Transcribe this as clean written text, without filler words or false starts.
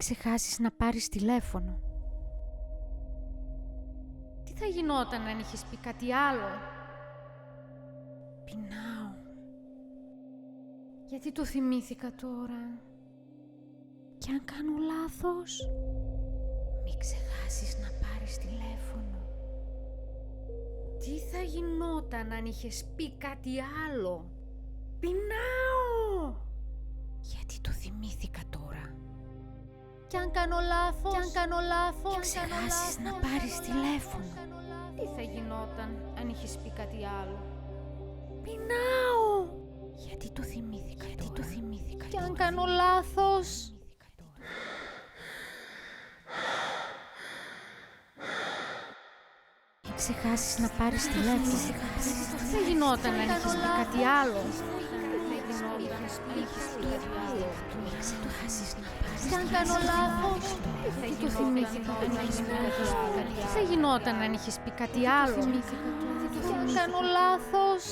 ξεχάσεις να πάρεις τηλέφωνο. Τι θα γινόταν αν είχες πει κάτι άλλο? Πεινάω. Γιατί το θυμήθηκα τώρα? Και αν κάνω λάθος, μη ξεχάσεις να πάρεις τηλέφωνο. Τι θα γινόταν αν είχες πει κάτι άλλο? Πεινάω. Γιατί το θυμήθηκα τώρα? Κι αν κάνω λάθος, Μην ξεχάσεις να πάρεις τηλέφωνο. Τι θα γινόταν αν είχες πει κάτι άλλο? Πεινάω. Γιατί το θυμήθηκα τώρα? Κι αν κάνω λάθος, Μην ξεχάσεις να πάρεις τηλέφωνο. τι θα γινόταν αν είχες πει κάτι άλλο? Μην ξεχάσεις να πάρεις Κι αν κάνω λάθος, Γιατί το θυμήθηκα τώρα? τι θα γινόταν αν είχες πει κάτι άλλο? Κι αν κάνω λάθος,